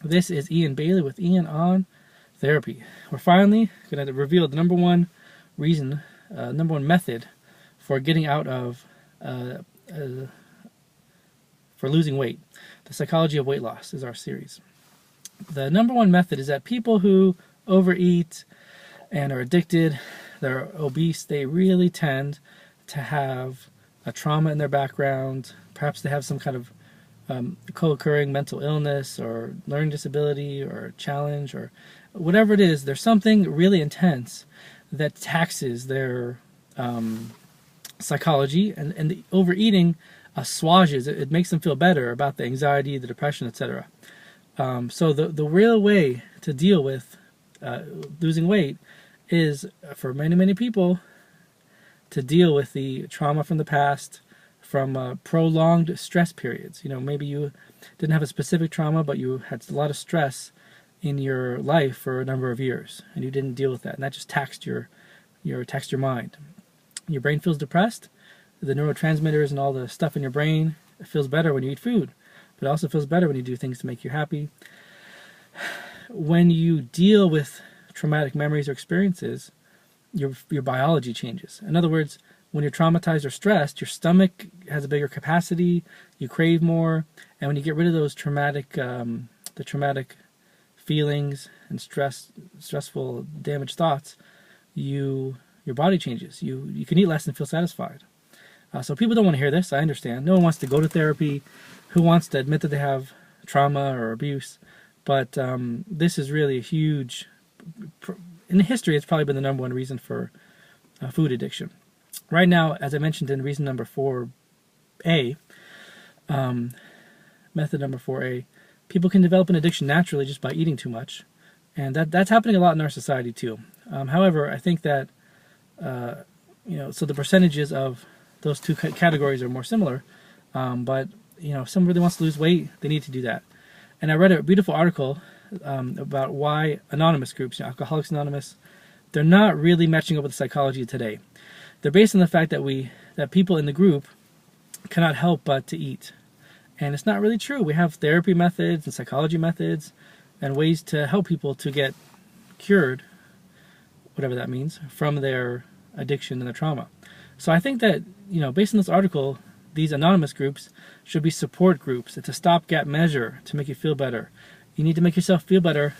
This is Ian Bailey with Ian on Therapy. We're finally going to reveal the number one method for getting out of, for losing weight. The psychology of weight loss is our series. The number one method is that people who overeat and are addicted, they're obese, they really tend to have a trauma in their background. Perhaps they have some kind of co-occurring mental illness or learning disability or challenge or whatever it is. There's something really intense that taxes their psychology, and the overeating assuages it makes them feel better about the anxiety, the depression, etc. So the real way to deal with losing weight is, for many people, to deal with the trauma from the past, from prolonged stress periods. Maybe you didn't have a specific trauma, but you had a lot of stress in your life for a number of years, and you didn't deal with that, and that just taxed your mind. Your brain feels depressed. The neurotransmitters and all the stuff in your brain, it feels better when you eat food, but it also feels better when you do things to make you happy. When you deal with traumatic memories or experiences, your biology changes. In other words, when you're traumatized or stressed, your stomach has a bigger capacity, you crave more, and when you get rid of those traumatic feelings and stressful, damaged thoughts, your body changes. You can eat less and feel satisfied. So people don't want to hear this, I understand. No one wants to go to therapy. Who wants to admit that they have trauma or abuse? But this is really a huge, in history, it's probably been the number one reason for food addiction. Right now, as I mentioned in reason number 4A, method number 4A, people can develop an addiction naturally just by eating too much. And that's happening a lot in our society too. However, I think that, so the percentages of those two categories are more similar. But, if someone really wants to lose weight, they need to do that. And I read a beautiful article about why anonymous groups, Alcoholics Anonymous, they're not really matching up with the psychology of today. They're based on the fact that people in the group cannot help but to eat. And it's not really true. We have therapy methods and psychology methods and ways to help people to get cured, whatever that means, from their addiction and their trauma. So I think that, based on this article, these anonymous groups should be support groups. It's a stopgap measure to make you feel better. You need to make yourself feel better,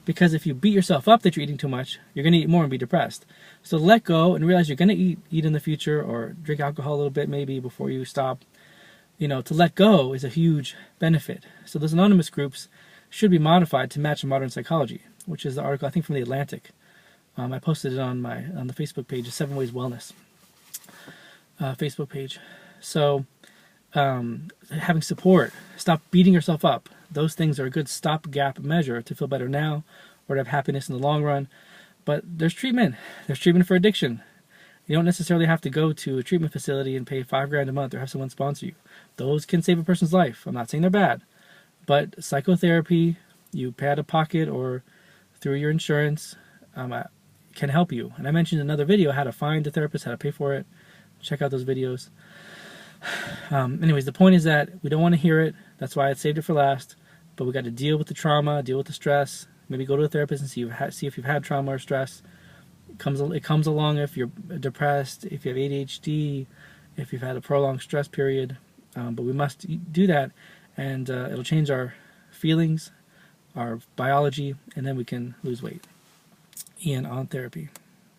because if you beat yourself up that you're eating too much, you're going to eat more and be depressed. So let go and realize you're going to eat in the future, or drink alcohol a little bit maybe before you stop. To let go is a huge benefit. So those anonymous groups should be modified to match modern psychology, which is the article, I think, from The Atlantic. I posted it on the Facebook page, 7 Ways Wellness Facebook page. So having support, stop beating yourself up. Those things are a good stopgap measure to feel better now or to have happiness in the long run. But there's treatment. There's treatment for addiction. You don't necessarily have to go to a treatment facility and pay $5,000 a month or have someone sponsor you. Those can save a person's life. I'm not saying they're bad. But psychotherapy, you pay out of pocket or through your insurance, can help you. And I mentioned in another video how to find a therapist, how to pay for it. Check out those videos. Anyways, the point is that we don't want to hear it. That's why I saved it for last. But we got to deal with the trauma, deal with the stress. Maybe go to a therapist and see if you've had trauma or stress. It comes along if you're depressed, if you have ADHD, if you've had a prolonged stress period. But we must do that, and it'll change our feelings, our biology, and then we can lose weight. Ian on Therapy.